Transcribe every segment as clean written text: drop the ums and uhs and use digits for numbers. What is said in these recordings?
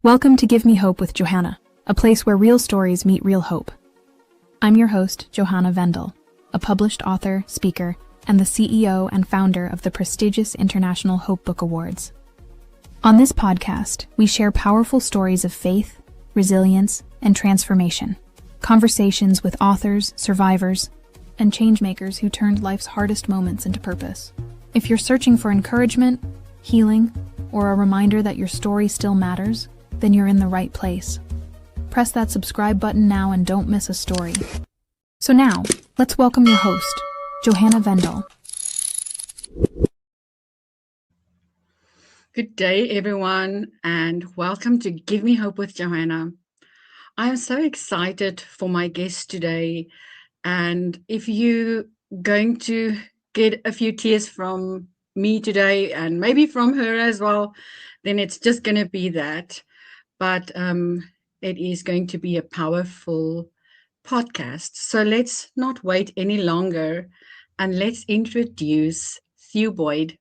Welcome to Give Me Hope with Johanna, a place where real stories meet real hope. I'm your host, Johanna Vendel, a published author, speaker, and the CEO and founder of the prestigious International Hope Book Awards. On this podcast, we share powerful stories of faith, resilience, and transformation, conversations with authors, survivors, and changemakers who turned life's hardest moments into purpose. If you're searching for encouragement, healing, or a reminder that your story still matters, then you're in the right place. Press that subscribe button now and don't miss a story. So now, let's welcome your host, Johanna Vendel. Good day, everyone, and welcome to Give Me Hope with Johanna. I am so excited for my guest today, and if you're going to get a few tears from me today, and maybe from her as well, then it's just going to be that. But it is going to be a powerful podcast. So let's not wait any longer, and let's introduce Theo Boyd.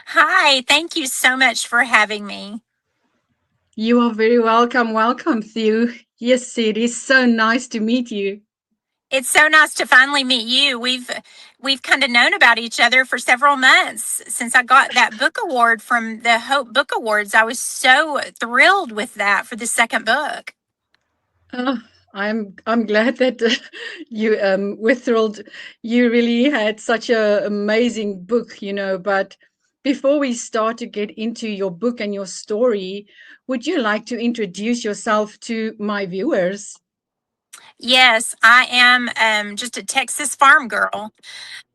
Hi, thank you so much for having me. You are very welcome. Welcome, Theo. Yes, it is so nice to meet you. It's so nice to finally meet you. We've kind of known about each other for several months since I got that book award from the Hope Book Awards. I was so thrilled with that for the second book. I'm glad that you were thrilled. You really had such an amazing book, But before we start to get into your book and your story, would you like to introduce yourself to my viewers? Yes, I am just a Texas farm girl.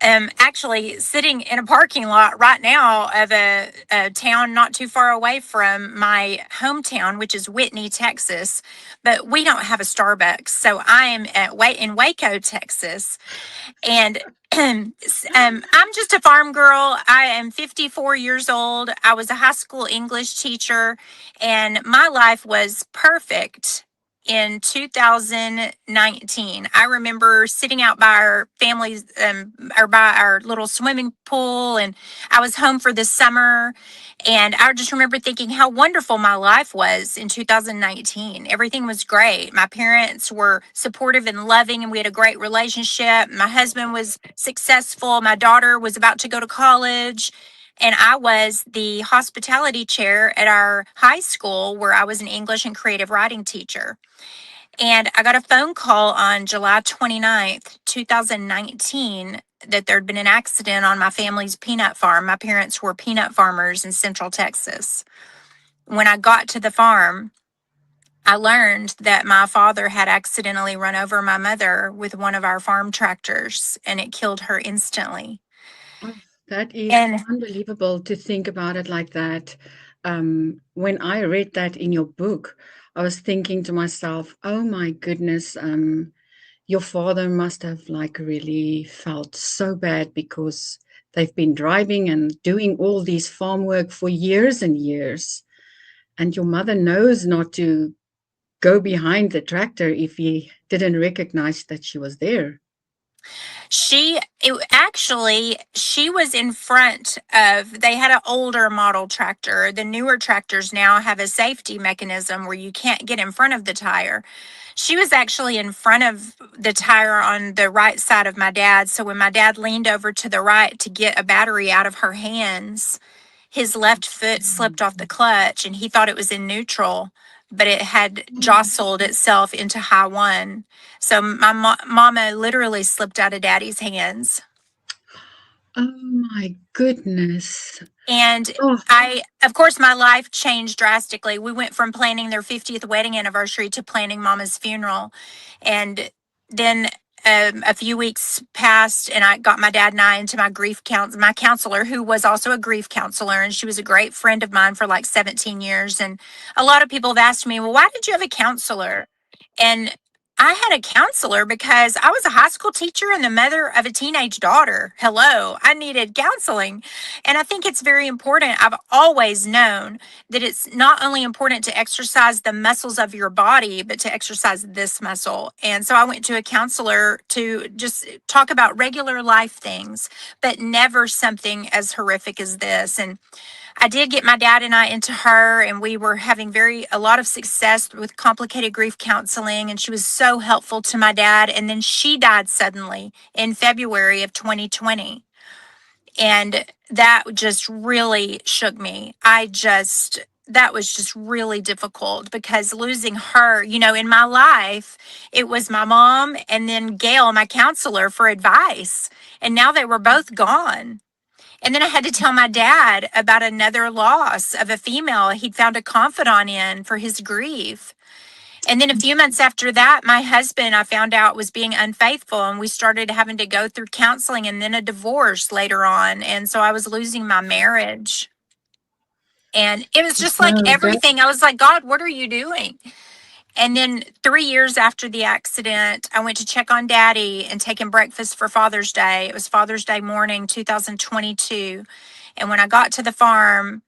Actually sitting in a parking lot right now of a town not too far away from my hometown, which is Whitney, Texas. But we don't have a Starbucks, so I am in Waco, Texas, and I'm just a farm girl. I am 54 years old. I was a high school English teacher, and my life was perfect in 2019. I remember sitting out by our family's or by our little swimming pool, and I was home for the summer, and I just remember thinking how wonderful my life was in 2019. Everything was great. My parents were supportive and loving, and we had a great relationship. My husband was successful. My daughter was about to go to college. And I was the hospitality chair at our high school where I was an English and creative writing teacher. And I got a phone call on July 29th, 2019, that there'd been an accident on my family's peanut farm. My parents were peanut farmers in Central Texas. When I got to the farm, I learned that my father had accidentally run over my mother with one of our farm tractors, and it killed her instantly. That is And unbelievable to think about it like that. When I read that in your book, I was thinking to myself, oh my goodness, your father must have really felt so bad because they've been driving and doing all these farm work for years and years. And your mother knows not to go behind the tractor if he didn't recognize that she was there. she was in front of, they had an older model tractor. The newer tractors now have a safety mechanism where you can't get in front of the tire. She was actually in front of the tire on the right side of my dad. So when my dad leaned over to the right to get a battery out of her hands, his left foot slipped off the clutch, and he thought it was in neutral, but it had jostled itself into high one. So my mama literally slipped out of daddy's hands. Oh my goodness. And of course, my life changed drastically. We went from planning their 50th wedding anniversary to planning mama's funeral. And then a few weeks passed, and I got my dad and I into my counselor, who was also a grief counselor, and she was a great friend of mine for like 17 years. And a lot of people have asked me, well, why did you have a counselor? And I had a counselor because I was a high school teacher and the mother of a teenage daughter. Hello, I needed counseling. And I think it's very important. I've always known that it's not only important to exercise the muscles of your body, but to exercise this muscle. And so I went to a counselor to just talk about regular life things, but never something as horrific as this. And I did get my dad and I into her, and we were having a lot of success with complicated grief counseling, and she was so helpful to my dad. And then she died suddenly in February of 2020. And that just really shook me. That was just really difficult because losing her, in my life, it was my mom and then Gail, my counselor, for advice. And now they were both gone. And then I had to tell my dad about another loss of a female he'd found a confidant in for his grief. And then a few months after that, my husband, I found out, was being unfaithful, and we started having to go through counseling and then a divorce later on. And so I was losing my marriage. And it was just like No, that everything. I was like, God, what are you doing? And then 3 years after the accident, I went to check on Daddy and take him breakfast for Father's Day. It was Father's Day morning, 2022. And when I got to the farm,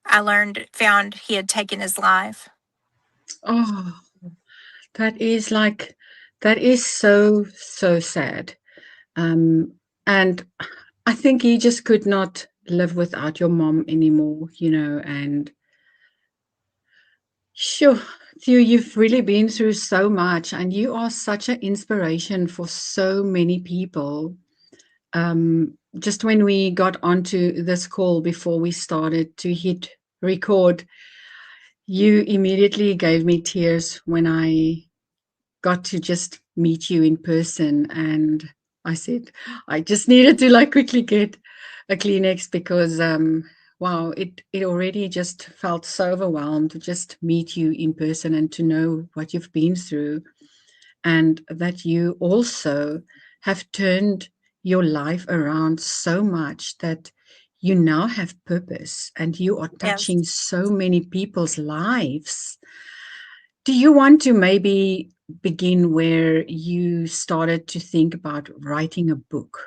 found he had taken his life. oh, that is so, so sad. And I think he just could not live without your mom anymore, and sure, Theo, you've really been through so much, and you are such an inspiration for so many people. Just when we got onto this call before we started to hit record, you immediately gave me tears when I got to just meet you in person. And I said, I just needed to quickly get a Kleenex because, wow, it already just felt so overwhelmed to just meet you in person and to know what you've been through, and that you also have turned your life around so much that you now have purpose and you are Yes. touching so many people's lives. Do you want to maybe begin where you started to think about writing a book?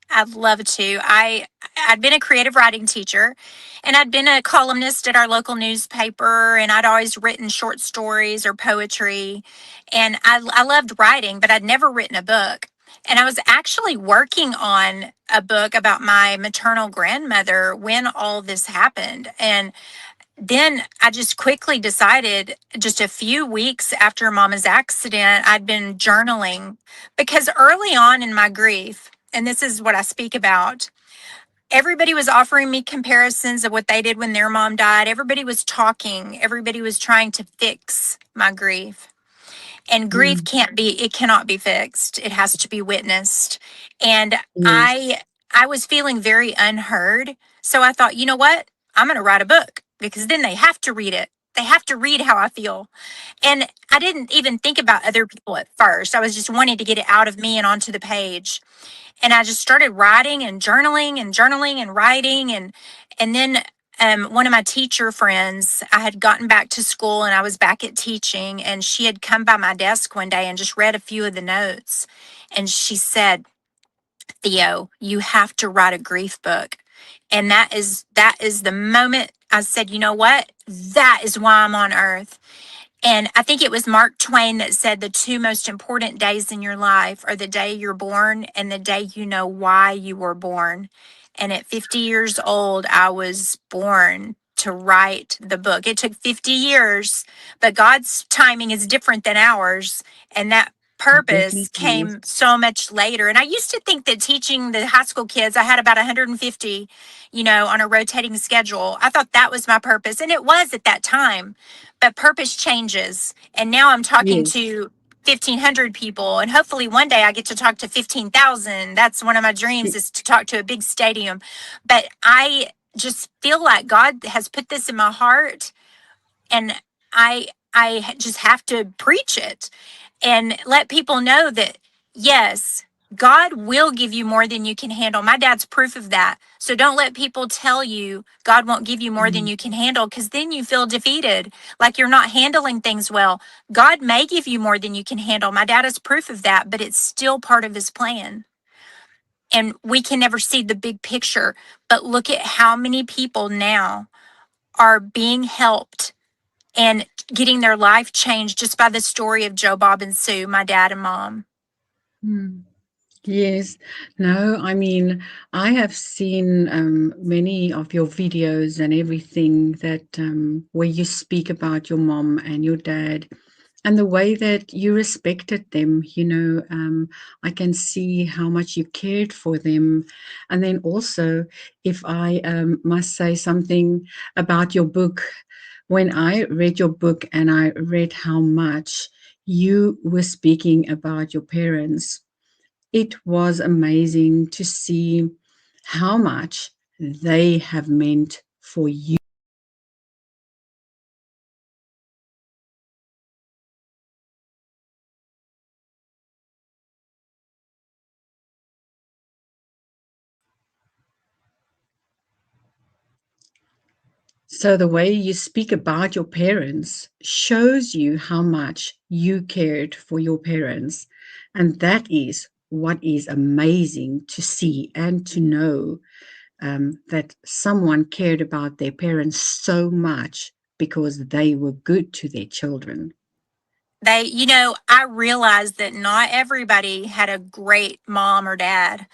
I'd love to. I'd been a creative writing teacher, and I'd been a columnist at our local newspaper, and I'd always written short stories or poetry. And I loved writing, but I'd never written a book. And I was actually working on a book about my maternal grandmother when all this happened. And then I just quickly decided, just a few weeks after Mama's accident, I'd been journaling because early on in my grief, and this is what I speak about, everybody was offering me comparisons of what they did when their mom died. Everybody was talking, everybody was trying to fix my grief. And grief Mm, cannot be fixed. It has to be witnessed. And yes, I was feeling very unheard. So I thought, you know what? I'm going to write a book because then they have to read it. They have to read how I feel. And I didn't even think about other people at first. I was just wanting to get it out of me and onto the page. And I just started writing and journaling and writing. And then one of my teacher friends, I had gotten back to school and I was back at teaching, and she had come by my desk one day and just read a few of the notes. And she said, Theo, you have to write a grief book. And that is the moment I said, you know what? That is why I'm on earth. And I think it was Mark Twain that said the two most important days in your life are the day you're born and the day you know why you were born. And at 50 years old, I was born to write the book. It took 50 years, but God's timing is different than ours. And that purpose definitely. came so much later. And I used to think that teaching the high school kids, I had about 150, on a rotating schedule. I thought that was my purpose. And it was at that time, but purpose changes. And now I'm talking Yes, to 1,500 people, and hopefully one day I get to talk to 15,000. That's one of my dreams, y- is to talk to a big stadium. But I just feel like God has put this in my heart, and I just have to preach it and let people know that, yes, God will give you more than you can handle. My dad's proof of that. So don't let people tell you God won't give you more than you can handle, because then you feel defeated, like you're not handling things well. God may give you more than you can handle. My dad is proof of that, but it's still part of his plan. And we can never see the big picture. But look at how many people now are being helped and getting their life changed just by the story of Joe, Bob, and Sue, my dad and mom. Yes. No, I mean, I have seen many of your videos and everything that where you speak about your mom and your dad and the way that you respected them. I can see how much you cared for them. And then also, if I must say something about your book, when I read your book and I read how much you were speaking about your parents, it was amazing to see how much they have meant for you. So the way you speak about your parents shows you how much you cared for your parents. And that is what is amazing to see and to know, that someone cared about their parents so much because they were good to their children. I realized that not everybody had a great mom or dad.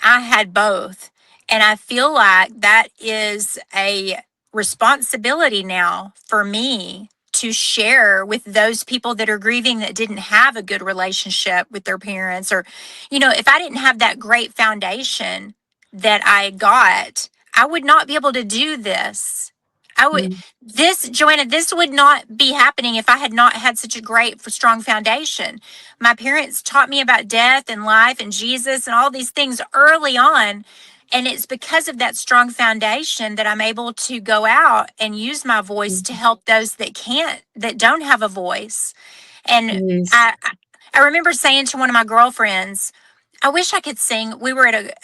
I had both. And I feel like that is a responsibility now for me to share with those people that are grieving that didn't have a good relationship with their parents. Or, if I didn't have that great foundation that I got, I would not be able to do this. I would, Mm. Joanna, this would not be happening if I had not had such a great, strong foundation. My parents taught me about death and life and Jesus and all these things early on. And it's because of that strong foundation that I'm able to go out and use my voice to help those that don't have a voice. And Yes. I remember saying to one of my girlfriends, I wish I could sing. We were at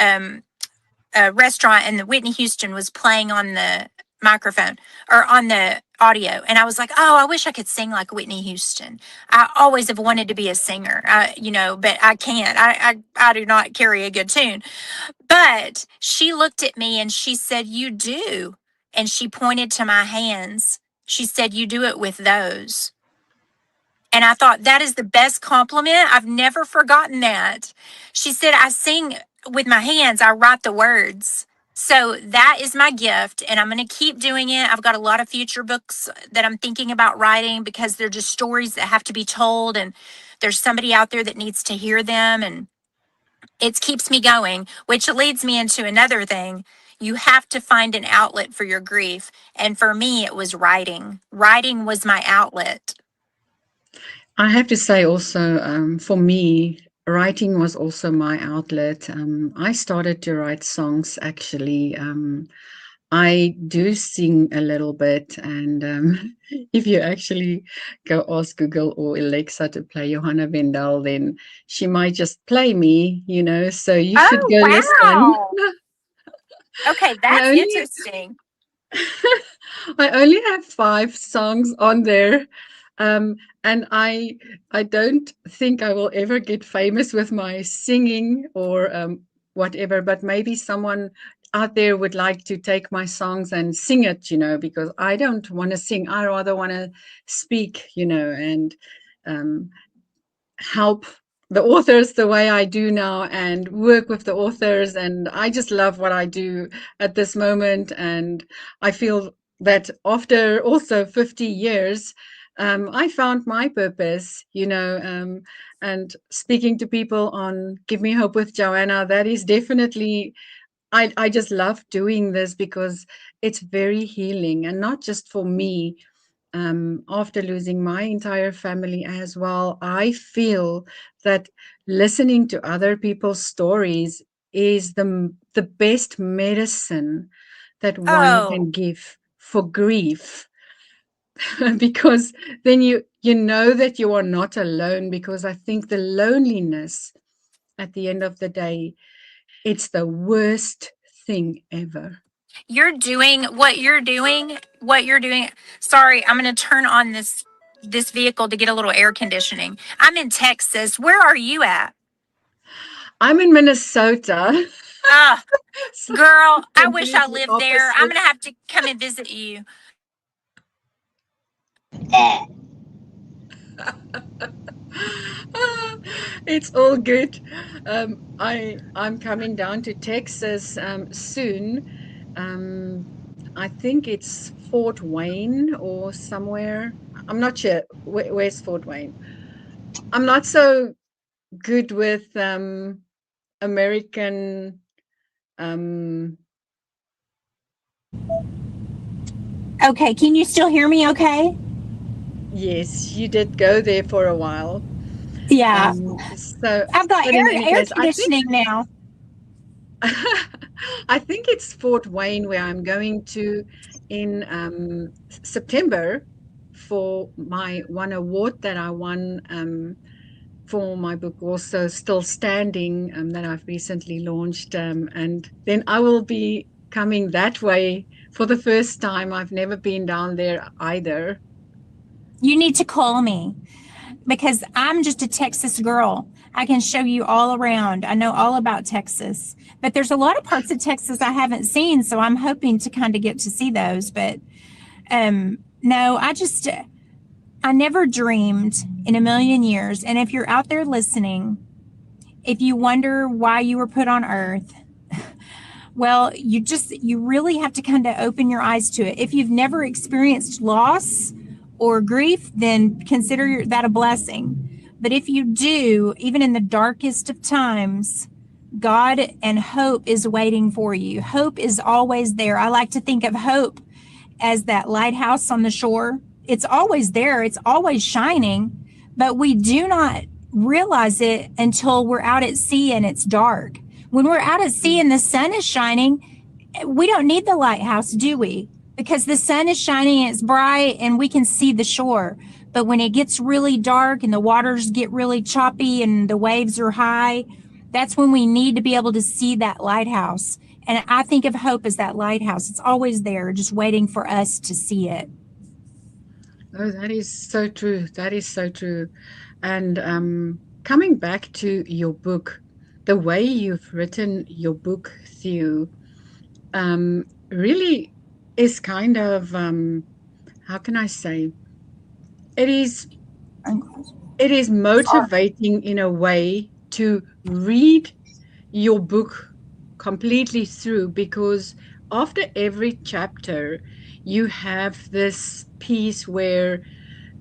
a restaurant and the Whitney Houston was playing on the microphone or on the audio. And I was like, oh, I wish I could sing like Whitney Houston. I always have wanted to be a singer, but I can't. I do not carry a good tune. But she looked at me and she said, you do. And she pointed to my hands. She said, you do it with those. And I thought that is the best compliment. I've never forgotten that. She said, I sing with my hands, I write the words. So that is my gift, and I'm going to keep doing it. I've got a lot of future books that I'm thinking about writing because they're just stories that have to be told, and there's somebody out there that needs to hear them, and it keeps me going, which leads me into another thing. You have to find an outlet for your grief. And for me, it was writing. Writing was my outlet. I have to say also, for me, writing was also my outlet. I started to write songs actually. I do sing a little bit, and if you actually go ask Google or Alexa to play Johanna Vendel, then she might just play me, so you should Oh, go listen. wow. Okay, I that's only interesting. I only have 5 songs on there. And I don't think I will ever get famous with my singing or whatever, but maybe someone out there would like to take my songs and sing it, because I don't want to sing. I rather want to speak, and um, help the authors the way I do now and work with the authors. And I just love what I do at this moment. And I feel that after also 50 years, I found my purpose, and speaking to people on Give Me Hope with Johanna, that is definitely, I just love doing this because it's very healing, and not just for me. After losing my entire family as well, I feel that listening to other people's stories is the best medicine that one Oh, can give for grief. Because then you know that you are not alone, because I think the loneliness at the end of the day, it's the worst thing ever. You're doing what you're doing, Sorry, I'm going to turn on this vehicle to get a little air conditioning. I'm in Texas. Where are you at? I'm in Minnesota. Ah, So girl, I wish I completely lived there. I'm going to opposite. have to come and visit you. It's all good. I'm coming down to Texas soon. I think it's Fort Wayne or somewhere. I'm not sure. Where's Fort Wayne? I'm not so good with American. Um, Okay, can you still hear me okay? yes, you did go there for a while. Yeah. So, I've got but in any air case, conditioning now. I think it's Fort Wayne where I'm going to in September for my one award that I won for my book, also Still Standing, that I've recently launched. And then I will be coming that way for the first time. I've never been down there either. You need to call me because I'm just a Texas girl. I can show you all around. I know all about Texas, but there's a lot of parts of Texas I haven't seen. So I'm hoping to kind of get to see those. But no, I never dreamed in a million years. And if you're out there listening, if you wonder why you were put on earth, well, you really have to kind of open your eyes to it. If you've never experienced loss or grief, then consider that a blessing. But if you do, even in the darkest of times, God and hope is waiting for you. Hope is always there. I like to think of hope as that lighthouse on the shore. It's always there. It's always shining, but we do not realize it until we're out at sea and it's dark. When we're out at sea and the sun is shining, we don't need the lighthouse, do we? Because the sun is shining and it's bright and we can see the shore. But when it gets really dark and the waters get really choppy and the waves are high, that's when we need to be able to see that lighthouse. And I think of hope as that lighthouse. It's always there, just waiting for us to see it. Oh, that is so true. That is so true. And coming back to your book, the way you've written your book, Theo, really is kind of, how can I say, it is motivating in a way to read your book completely through, because after every chapter you have this piece where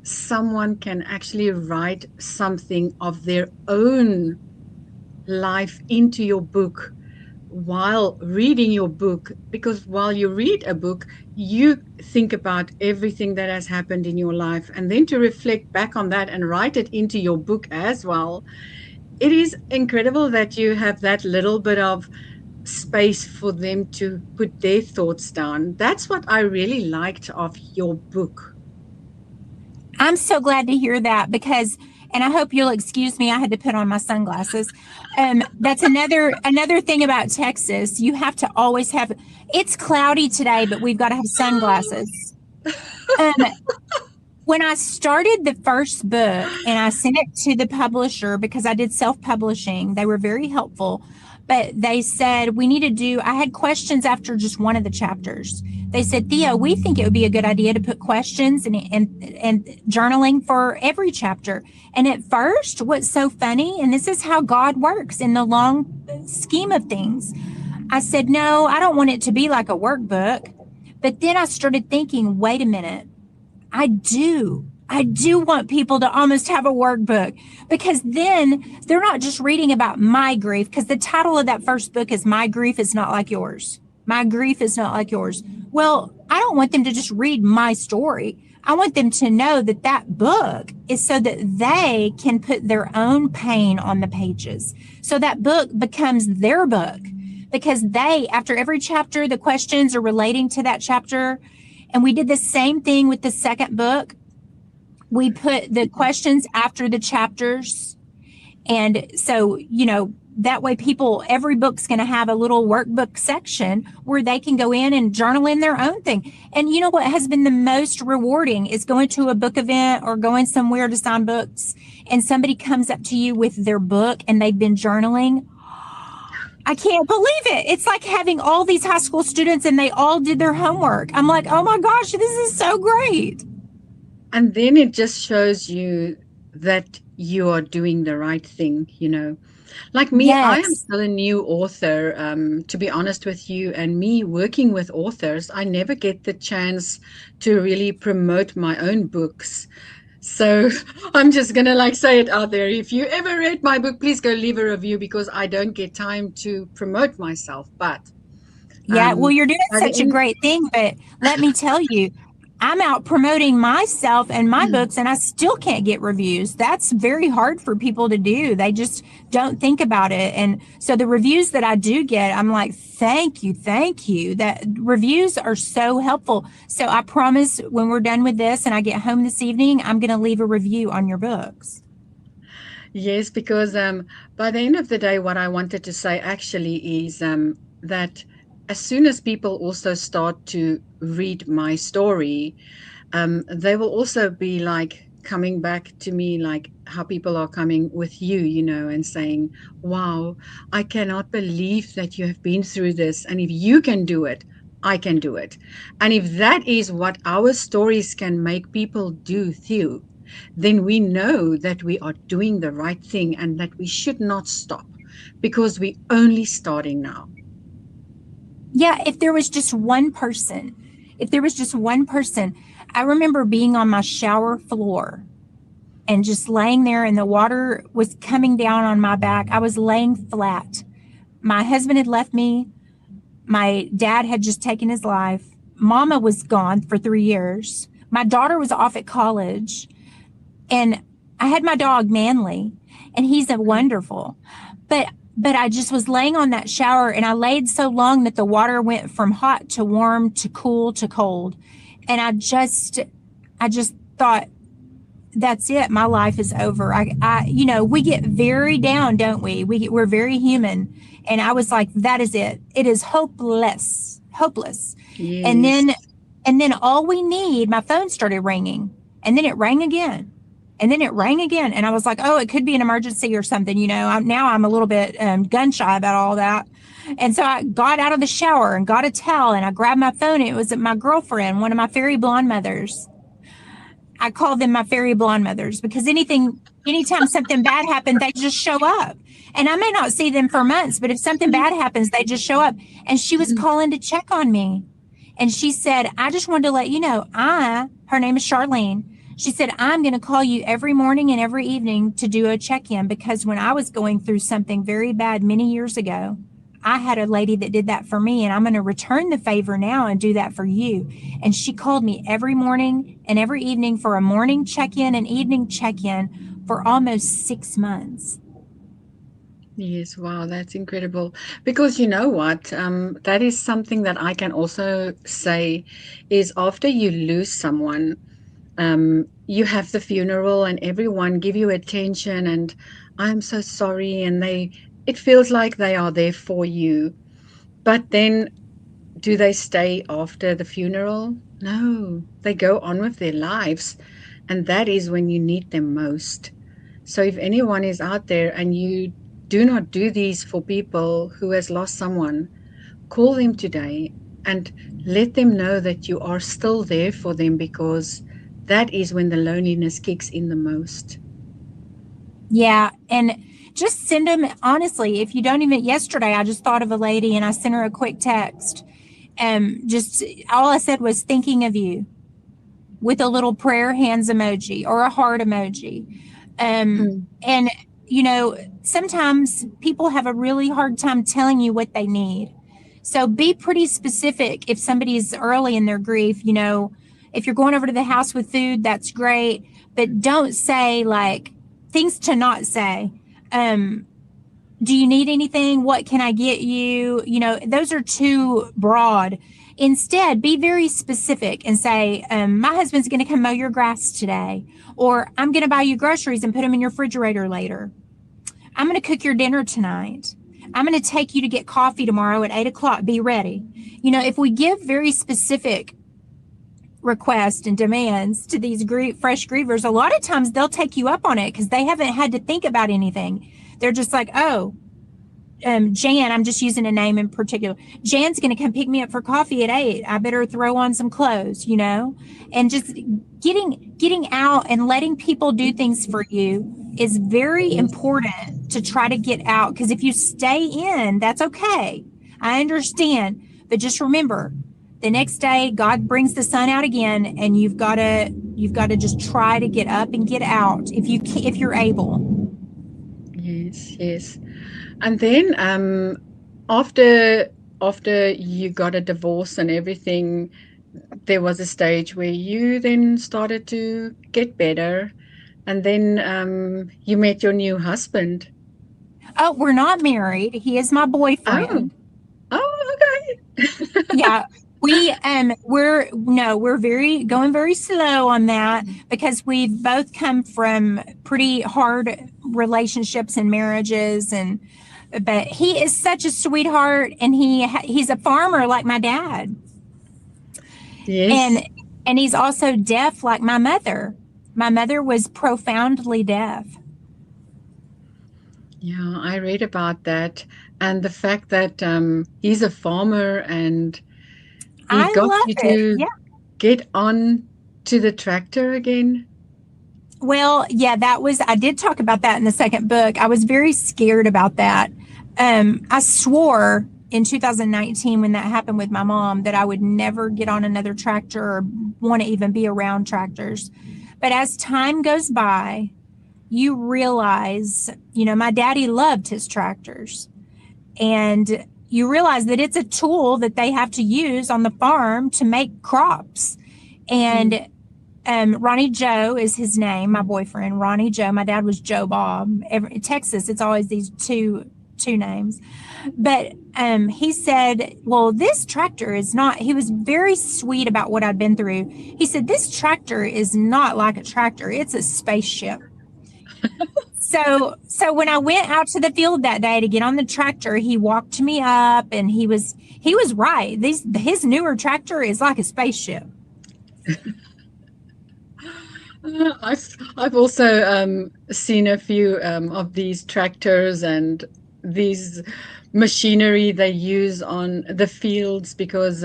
someone can actually write something of their own life into your book while reading your book, because while you read a book you think about everything that has happened in your life, and then to reflect back on that and write it into your book as well. It is incredible that you have that little bit of space for them to put their thoughts down. That's what I really liked of your book. I'm so glad to hear that because, and I hope you'll excuse me, I had to put on my sunglasses. That's another thing about Texas. You have to always have, it's cloudy today, but we've got to have sunglasses. When I started the first book and I sent it to the publisher because I did self-publishing, they were very helpful. But they said, I had questions after just one of the chapters. They said, Theo, we think it would be a good idea to put questions and journaling for every chapter. And at first, what's so funny, and this is how God works in the long scheme of things, I said, no, I don't want it to be like a workbook. But then I started thinking, wait a minute, I do want people to almost have a workbook, because then they're not just reading about my grief, because the title of that first book is My Grief Is Not Like Yours. My grief is not like yours. Well, I don't want them to just read my story. I want them to know that that book is so that they can put their own pain on the pages. So that book becomes their book, because after every chapter, the questions are relating to that chapter. And we did the same thing with the second book. We put the questions after the chapters. And so, that way every book's going to have a little workbook section where they can go in and journal in their own thing. And you know what has been the most rewarding is going to a book event or going somewhere to sign books, and somebody comes up to you with their book and they've been journaling. I can't believe it. It's like having all these high school students and they all did their homework. I'm like, oh my gosh, this is so great. And then it just shows you that you are doing the right thing, you know. Like me, I am Yes. still a new author, to be honest with you. And me working with authors, I never get the chance to really promote my own books. So I'm just going to like say it out there. If you ever read my book, please go leave a review because I don't get time to promote myself. But Yeah, well, you're doing by the such a end, great thing, but let me tell you, I'm out promoting myself and my books, and I still can't get reviews. That's very hard for people to do. They just don't think about it. And so the reviews that I do get, I'm like, thank you, thank you. That reviews are so helpful. So I promise when we're done with this and I get home this evening, I'm going to leave a review on your books. yes, because by the end of the day, what I wanted to say actually is that as soon as people also start to read my story, they will also be like coming back to me, like how people are coming with you, you know, and saying, wow, I cannot believe that you have been through this. And if you can do it, I can do it. And if that is what our stories can make people do, Theo, then we know that we are doing the right thing and that we should not stop because we're only starting now. Yeah, if there was just one person, I remember being on my shower floor and just laying there and the water was coming down on my back. I was laying flat. My husband had left me. My dad had just taken his life. Mama was gone for 3 years. My daughter was off at college. And I had my dog Manly, and he's a wonderful. But I just was laying on that shower, and I laid so long that the water went from hot to warm to cool to cold. And I just thought, that's it. My life is over. You know, we get very down, don't we? We're very human. And I was like, that is it. It is hopeless. And Yes. then all we need, my phone started ringing, and then it rang again. And then it rang again. And I was like, oh, it could be an emergency or something. You know, I'm a little bit gun shy about all that. And so I got out of the shower and got a towel and I grabbed my phone. It was my girlfriend, one of my fairy blonde mothers. I call them my fairy blonde mothers because anytime something bad happened, they just show up. And I may not see them for months, but if something bad happens, they just show up. And she was calling to check on me. And she said, I just wanted to let you know, her name is Charlene. She said, I'm going to call you every morning and every evening to do a check-in because when I was going through something very bad many years ago, I had a lady that did that for me, and I'm going to return the favor now and do that for you. And she called me every morning and every evening for a morning check-in and evening check-in for almost 6 months. Yes, wow, that's incredible. Because you know what? That is something that I can also say is after you lose someone, you have the funeral and everyone give you attention and I'm so sorry, and it feels like they are there for you. But then do they stay after the funeral? No, they go on with their lives, and that is when you need them most. So if anyone is out there and you do not do these for people who has lost someone, call them today and let them know that you are still there for them, because that is when the loneliness kicks in the most. Yeah. And just send them, honestly, if you don't even, yesterday, I just thought of a lady and I sent her a quick text. Just all I said was thinking of you with a little prayer hands emoji or a heart emoji. And, you know, sometimes people have a really hard time telling you what they need. So be pretty specific if somebody is early in their grief. You know, if you're going over to the house with food, that's great. But don't say like things to not say. Do you need anything? What can I get you? You know, those are too broad. Instead, be very specific and say, my husband's going to come mow your grass today, or I'm going to buy you groceries and put them in your refrigerator later. I'm going to cook your dinner tonight. I'm going to take you to get coffee tomorrow at 8:00. Be ready. If we give very specific requests and demands to these fresh grievers, a lot of times they'll take you up on it because they haven't had to think about anything. They're just like, oh, Jan, I'm just using a name in particular. Jan's going to come pick me up for coffee at 8. I better throw on some clothes, and just getting out and letting people do things for you is very important to try to get out. Because if you stay in, that's okay. I understand. But just remember, the next day, God brings the sun out again, and you've got to just try to get up and get out if you're able. Yes. And then after you got a divorce and everything, there was a stage where you then started to get better, and then you met your new husband. Oh, we're not married. He is my boyfriend. Oh, okay. Yeah. We're going very slow on that because we've both come from pretty hard relationships and marriages, but he is such a sweetheart, and he's a farmer like my dad. Yes. And he's also deaf like my mother. My mother was profoundly deaf. Yeah, I read about that, and the fact that he's a farmer and he got you to get on to the tractor again. Well, yeah, I did talk about that in the second book. I was very scared about that. I swore in 2019 when that happened with my mom that I would never get on another tractor or want to even be around tractors. But as time goes by, you realize, my daddy loved his tractors, and you realize that it's a tool that they have to use on the farm to make crops. And Ronnie Joe is his name, my boyfriend, Ronnie Joe. My dad was Joe Bob. In Texas, it's always these two names. But he said, well, this tractor is not, he was very sweet about what I'd been through. He said, this tractor is not like a tractor. It's a spaceship. So when I went out to the field that day to get on the tractor, he walked me up, and he was right. His newer tractor is like a spaceship. I've also seen a few of these tractors and these machinery they use on the fields, because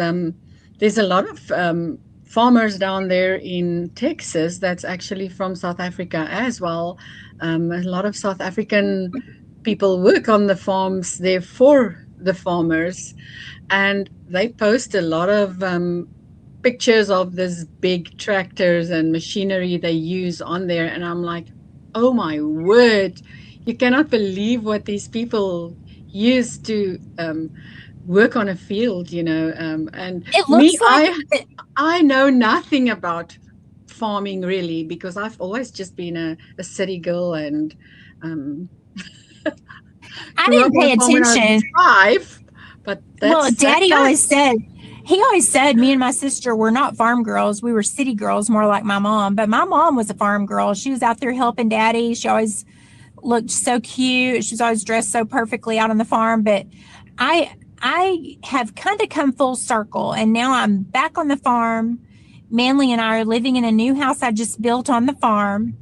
there's a lot of farmers down there in Texas that's actually from South Africa as well. A lot of South African people work on the farms there for the farmers, and they post a lot of pictures of this big tractors and machinery they use on there, and I'm like, oh my word, you cannot believe what these people use to work on a field, and it looks I know nothing about farming really, because I've always just been a city girl, and I didn't pay attention. But Daddy always said, me and my sister were not farm girls. We were city girls, more like my mom. But my mom was a farm girl. She was out there helping Daddy. She always looked so cute. She was always dressed so perfectly out on the farm. But I have kind of come full circle, and now I'm back on the farm. Manly and I are living in a new house I just built on the farm.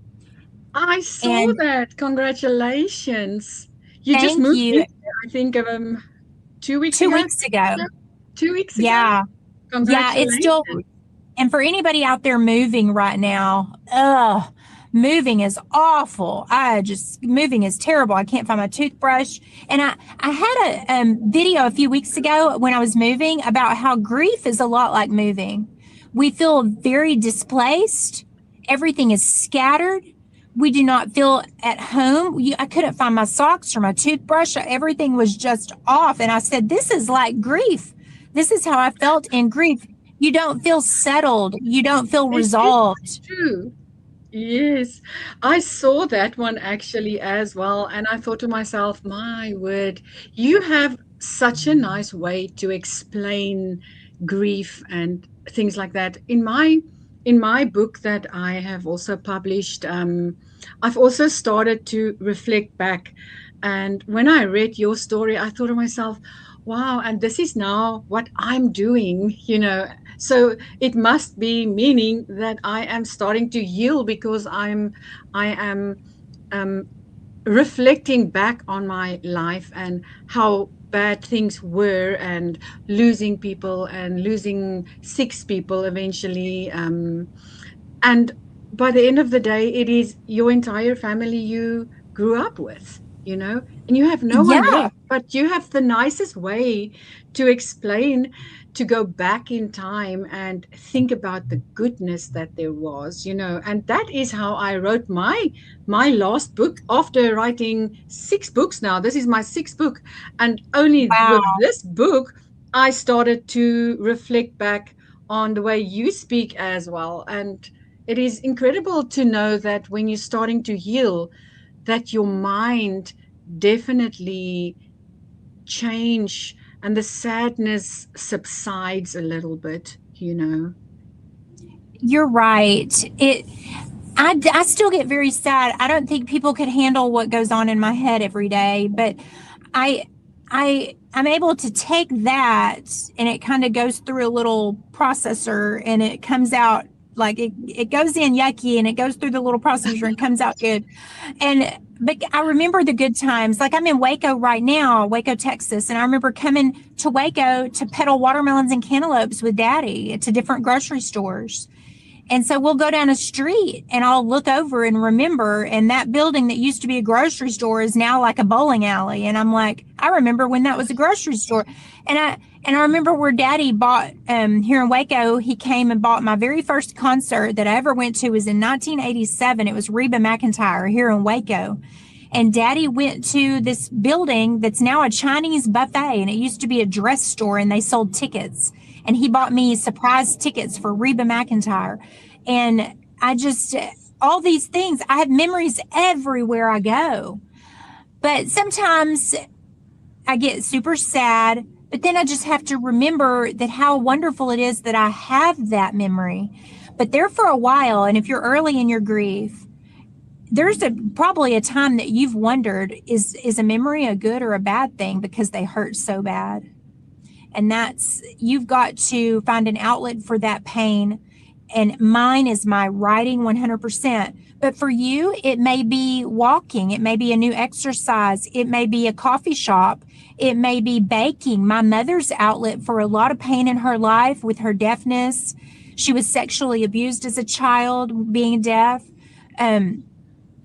I saw that. Congratulations. You just moved in, I think, 2 weeks ago. 2 weeks ago. 2 weeks ago? Yeah. Congratulations. Yeah, it's still, and for anybody out there moving right now, moving is awful. Moving is terrible. I can't find my toothbrush. And I had a video a few weeks ago when I was moving about how grief is a lot like moving. We feel very displaced. Everything is scattered. We do not feel at home. I couldn't find my socks or my toothbrush. Everything was just off. And I said, this is like grief. This is how I felt in grief. You don't feel settled. You don't feel resolved. It's true. Yes, I saw that one actually as well. And I thought to myself, my word, you have such a nice way to explain grief and things like that. In my book that I have also published, I've also started to reflect back And when I read your story, I thought to myself, wow, and this is now what I'm doing, So it must be meaning that I am starting to heal because I am um, reflecting back on my life and how bad things were, and losing people and losing 6 people eventually. And by the end of the day, it is your entire family you grew up with, and you have no one Yeah. left, but you have the nicest way to explain, to go back in time and think about the goodness that there was, and that is how I wrote my last book. After writing 6 books, now this is my 6th book, and only with Wow. this book I started to reflect back on the way you speak as well. And it is incredible to know that when you're starting to heal, that your mind definitely change and the sadness subsides a little bit. You're right. I still get very sad. I don't think people could handle what goes on in my head every day, but I I'm able to take that, and it kind of goes through a little processor, and it comes out like it goes in yucky, and it goes through the little processor and comes out good. But I remember the good times. Like, I'm in Waco right now, Waco, Texas, and I remember coming to Waco to peddle watermelons and cantaloupes with Daddy to different grocery stores. And so we'll go down a street and I'll look over and remember, and that building that used to be a grocery store is now like a bowling alley. And I'm like, I remember when that was a grocery store. And I remember where Daddy bought, here in Waco, he came and bought my very first concert that I ever went to was in 1987. It was Reba McEntire here in Waco. And Daddy went to this building that's now a Chinese buffet, and it used to be a dress store, and they sold tickets. And he bought me surprise tickets for Reba McEntire. And all these things, I have memories everywhere I go. But sometimes I get super sad, but then I just have to remember that how wonderful it is that I have that memory. But there for a while, and if you're early in your grief, there's probably a time that you've wondered, is a memory a good or a bad thing because they hurt so bad? And you've got to find an outlet for that pain. And mine is my writing 100%. But for you, it may be walking. It may be a new exercise. It may be a coffee shop. It may be baking. My mother's outlet for a lot of pain in her life with her deafness. She was sexually abused as a child, being deaf.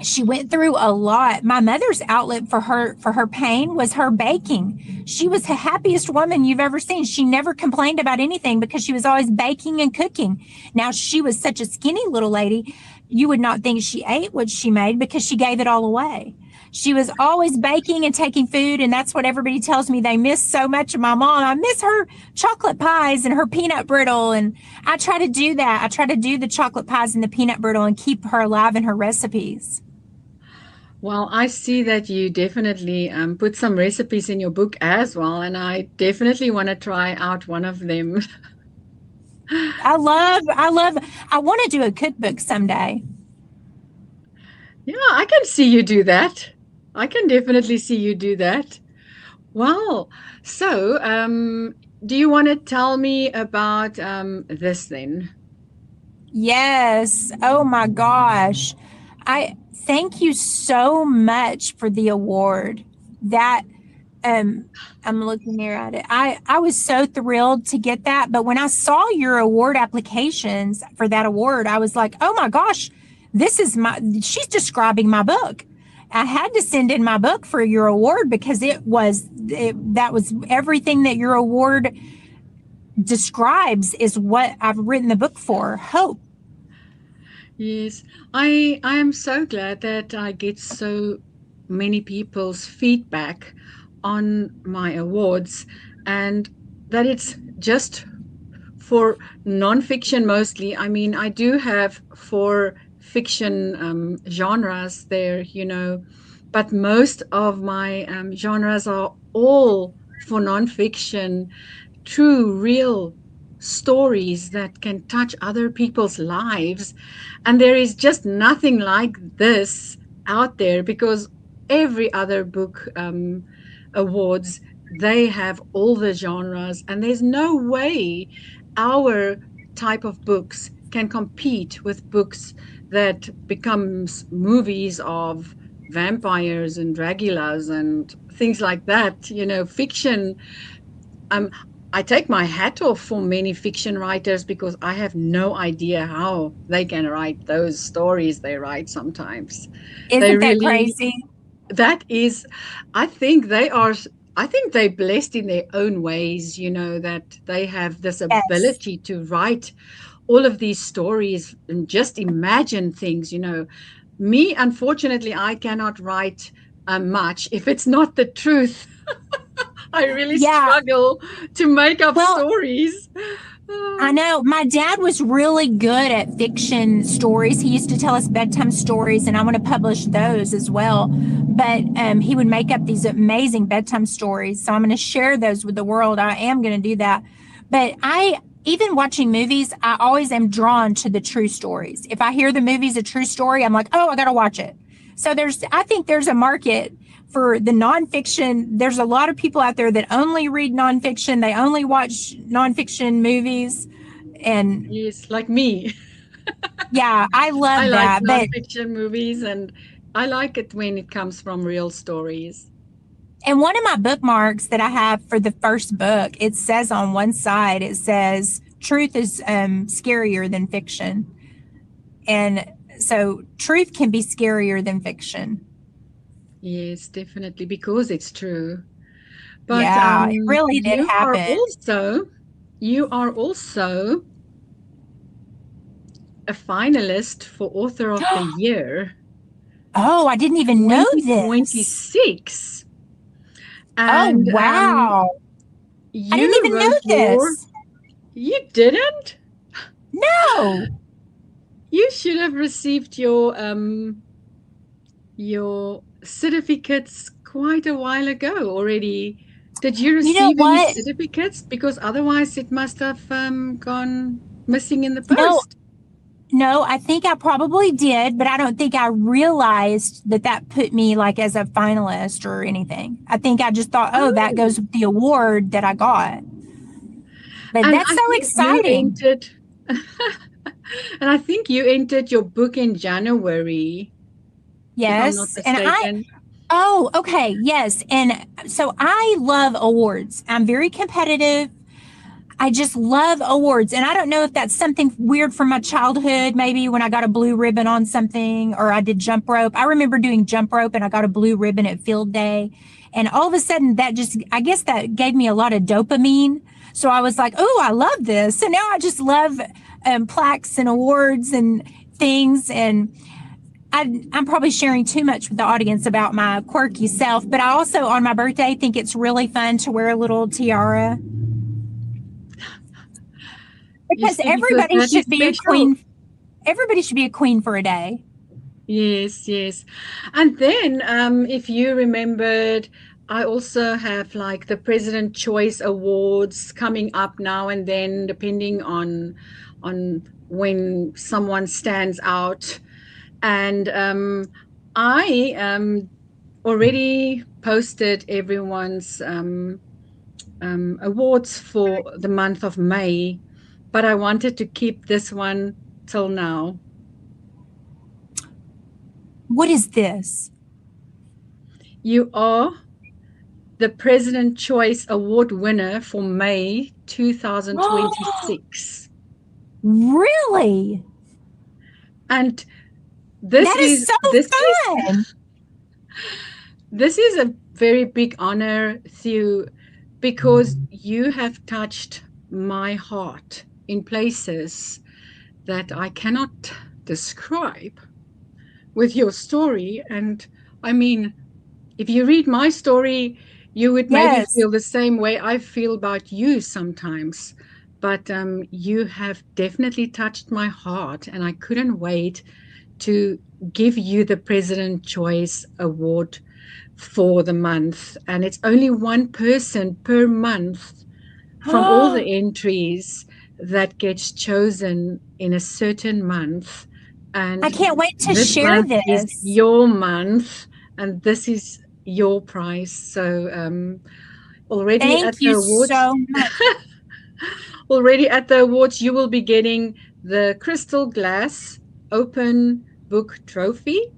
She went through a lot. My mother's outlet for her pain was her baking. She was the happiest woman you've ever seen. She never complained about anything because she was always baking and cooking. Now, she was such a skinny little lady, you would not think she ate what she made because she gave it all away. She was always baking and taking food, and that's what everybody tells me they miss so much of my mom. I miss her chocolate pies and her peanut brittle, and I try to do that. I try to do the chocolate pies and the peanut brittle and keep her alive in her recipes. Well, I see that you definitely put some recipes in your book as well, and I definitely want to try out one of them. I want to do a cookbook someday. Yeah, I can see you do that. I can definitely see you do that. Well, so do you want to tell me about this then? Yes. Oh my gosh. I thank you so much for the award. That I'm looking there at it. I was so thrilled to get that, but when I saw your award applications for that award, I was like, "Oh my gosh, she's describing my book." I had to send in my book for your award because that was everything that your award describes is what I've written the book for. Hope. Yes, I am so glad that I get so many people's feedback on my awards, and that it's just for nonfiction mostly. I mean, I do have 4 fiction genres there, but most of my genres are all for nonfiction, true, real stories that can touch other people's lives. And there is just nothing like this out there, because every other book awards, they have all the genres, and there's no way our type of books can compete with books that becomes movies of vampires and Dragulas and things like that, fiction. I take my hat off for many fiction writers because I have no idea how they can write those stories they write sometimes. They Isn't that really, crazy? that is, I think they're blessed in their own ways, that they have this Yes. ability to write all of these stories and just imagine things. Me, unfortunately, I cannot write much if it's not the truth. I really struggle to make up stories. I know. My dad was really good at fiction stories. He used to tell us bedtime stories, and I want to publish those as well. But he would make up these amazing bedtime stories. So I'm going to share those with the world. I am going to do that. But even watching movies, I always am drawn to the true stories. If I hear the movie's a true story, I'm like, oh, I got to watch it. So I think there's a market for the nonfiction. There's a lot of people out there that only read nonfiction. They only watch nonfiction movies. And yes, like me. Yeah, I love that. Like nonfiction movies, and I like it when it comes from real stories. And one of my bookmarks that I have for the first book, it says on one side, it says, truth is scarier than fiction. And so truth can be scarier than fiction. Yes, definitely, because it's true. But yeah, it really did happen. You are also a finalist for Author of the Year. Oh, I didn't even know this. 2026. And, oh, wow. I didn't even know this. You didn't? No. You should have received your certificates quite a while ago already. Did you receive any certificates? Because otherwise it must have gone missing in the post. No, I think I probably did, but I don't think I realized that put me like as a finalist or anything. I think I just thought, that goes with the award that I got. But that's so exciting. And I think you entered your book in January. Yes. Oh, okay. Yes. And so I love awards. I'm very competitive. I just love awards. And I don't know if that's something weird from my childhood, maybe when I got a blue ribbon on something, or I did jump rope. I remember doing jump rope and I got a blue ribbon at field day. And all of a sudden I guess that gave me a lot of dopamine. So I was like, oh, I love this. So now I just love plaques and awards and things. And I'm probably sharing too much with the audience about my quirky self, but I also on my birthday think it's really fun to wear a little tiara. Because everybody should be a queen. Everybody should be a queen for a day. Yes, yes. And then if you remembered, I also have like the President Choice Awards coming up now and then, depending on when someone stands out. And I already posted everyone's awards for the month of May, but I wanted to keep this one till now. What is this? You are the President Choice Award winner for May 2026. Really? And this is so fun. This is a very big honor, Theo, because you have touched my heart in places that I cannot describe with your story. And I mean, if you read my story, you would maybe feel the same way I feel about you sometimes. But you have definitely touched my heart, and I couldn't wait to give you the President Choice Award for the month. And it's only one person per month from all the entries that gets chosen in a certain month. And I can't wait to share this. Is your month, and this is your prize. So already Thank at the you awards, so much. already at the awards, you will be getting the Crystal Glass Open Book Trophy.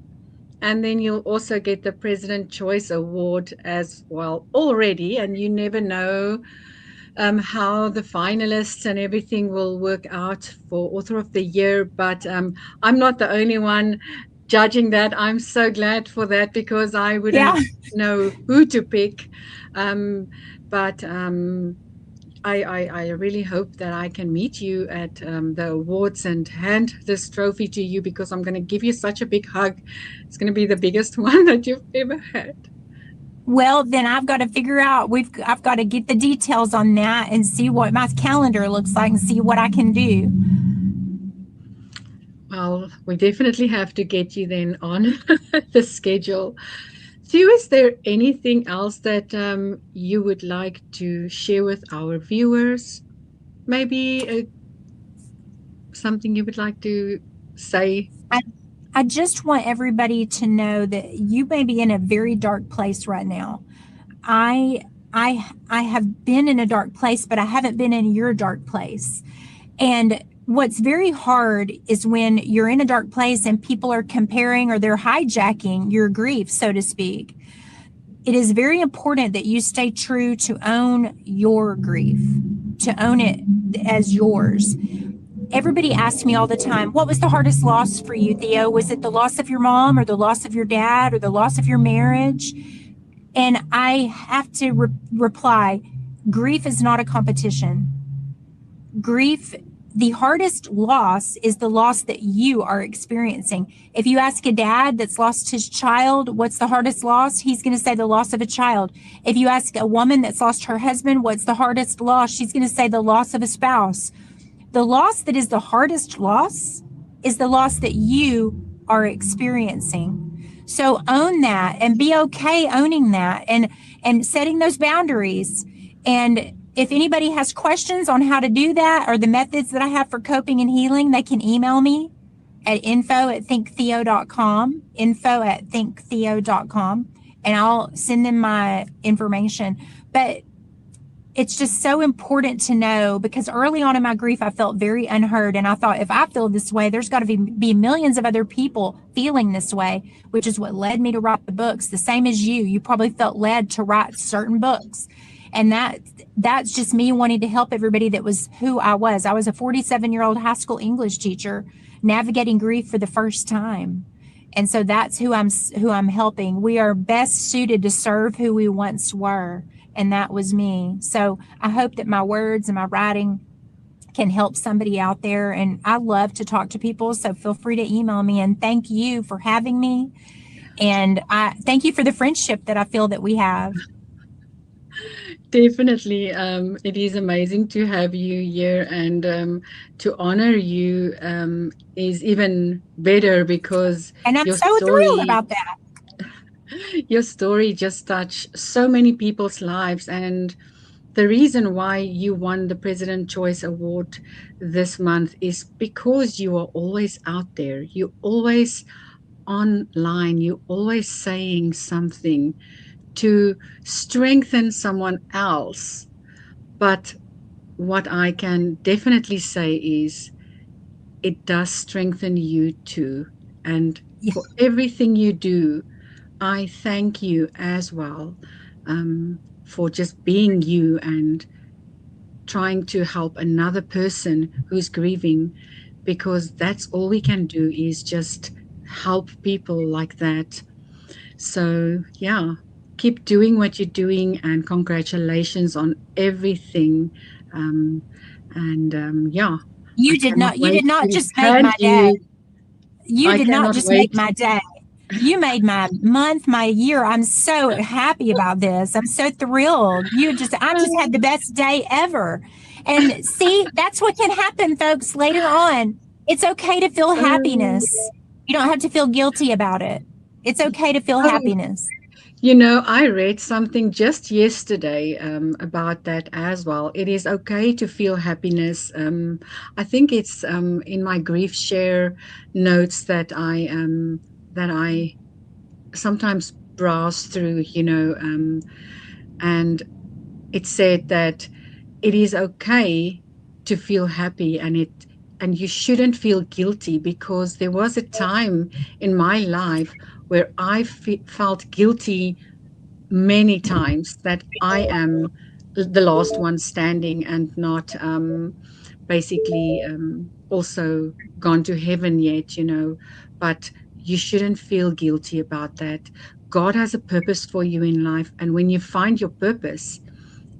And then you'll also get the President Choice Award as well already. And you never know how the finalists and everything will work out for Author of the Year. But I'm not the only one judging that. I'm so glad for that, because I wouldn't know who to pick. But I really hope that I can meet you at the awards and hand this trophy to you, because I'm going to give you such a big hug. It's going to be the biggest one that you've ever had. Well, then I've got to figure out, I've got to get the details on that and see what my calendar looks like and see what I can do. Well, we definitely have to get you then on the schedule. Theo, is there anything else that you would like to share with our viewers? Maybe something you would like to say? I just want everybody to know that you may be in a very dark place right now. I have been in a dark place, but I haven't been in your dark place. And what's very hard is when you're in a dark place and people are comparing or they're hijacking your grief, so to speak. It is very important that you stay true to own your grief, to own it as yours. Everybody asks me all the time, what was the hardest loss for you, Theo? Was it the loss of your mom or the loss of your dad or the loss of your marriage? And I have to reply, grief is not a competition. Grief, the hardest loss is the loss that you are experiencing. If you ask a dad that's lost his child, what's the hardest loss? He's going to say the loss of a child. If you ask a woman that's lost her husband, what's the hardest loss? She's going to say the loss of a spouse. The loss that is the hardest loss is the loss that you are experiencing. So own that and be okay owning that and setting those boundaries. And if anybody has questions on how to do that or the methods that I have for coping and healing, they can email me at info@thinktheo.com, info@thinktheo.com, and I'll send them my information. But it's just so important to know, because early on in my grief, I felt very unheard. And I thought, if I feel this way, there's got to be millions of other people feeling this way, which is what led me to write the books. The same as you. You probably felt led to write certain books. And that's just me wanting to help everybody. That was who I was. I was a 47-year-old high school English teacher navigating grief for the first time. And so that's who I'm helping. We are best suited to serve who we once were. And that was me. So I hope that my words and my writing can help somebody out there. And I love to talk to people. So feel free to email me. And thank you for having me. And I thank you for the friendship that I feel that we have. Definitely. It is amazing to have you here, and to honor you is even better, because And I'm your so story, thrilled about that. your story just touched so many people's lives. And the reason why you won the President Choice Award this month is because you are always out there. You're always online. You're always saying something to strengthen someone else. But what I can definitely say is it does strengthen you too. And for everything you do, I thank you as well, for just being you and trying to help another person who's grieving, because that's all we can do, is just help people like that. So yeah, keep doing what you're doing, and congratulations on everything. Yeah, You did not just make my day. You did not just make my day. You made my month, my year. I'm so happy about this. I'm so thrilled. I just had the best day ever. And see, that's what can happen, folks, later on. It's okay to feel happiness. You don't have to feel guilty about it. It's okay to feel happiness. You know, I read something just yesterday about that as well. It is okay to feel happiness. I think it's in my grief share notes that I sometimes browse through, and it said that it is okay to feel happy, and you shouldn't feel guilty, because there was a time in my life where I felt guilty many times that I am the last one standing and not basically also gone to heaven yet, but you shouldn't feel guilty about that. God has a purpose for you in life, and when you find your purpose,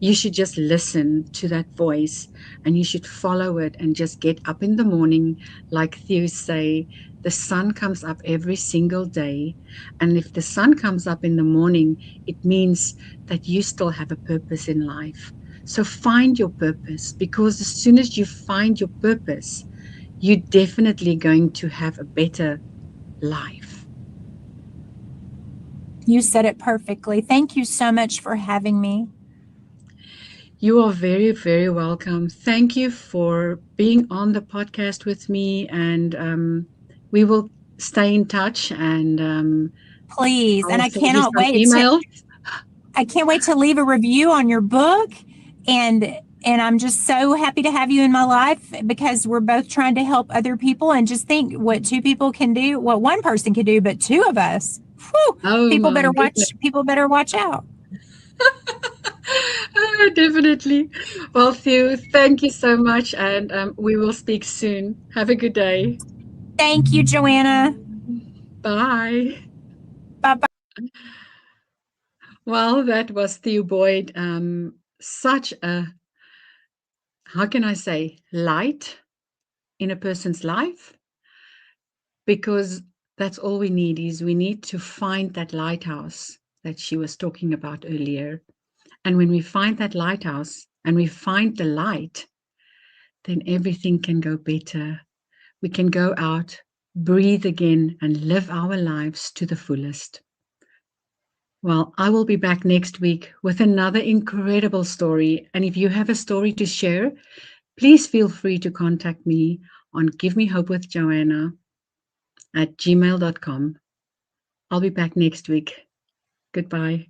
you should just listen to that voice, and you should follow it, and just get up in the morning. Like Theo say, the sun comes up every single day, and if the sun comes up in the morning, it means that you still have a purpose in life. So find your purpose, because as soon as you find your purpose, you're definitely going to have a better life. You said it perfectly. Thank you so much for having me. You are very, very welcome. Thank you for being on the podcast with me, and we will stay in touch. And Please. And I'll I send you cannot some wait emails. I can't wait to leave a review on your book. And I'm just so happy to have you in my life, because we're both trying to help other people. And just think what two people can do, what one person can do, but two of us. Whew, Oh, people my better goodness. watch out. Definitely. Well, Theo, thank you so much, and we will speak soon. Have a good day. Thank you, Johanna. Bye. Bye-bye. Well, that was Theo Boyd. Such a, how can I say, light in a person's life, because that's all we need. Is we need to find that lighthouse that she was talking about earlier. And when we find that lighthouse and we find the light, then everything can go better. We can go out, breathe again, and live our lives to the fullest. Well, I will be back next week with another incredible story. And if you have a story to share, please feel free to contact me on givemehopewithjohanna@gmail.com. I'll be back next week. Goodbye.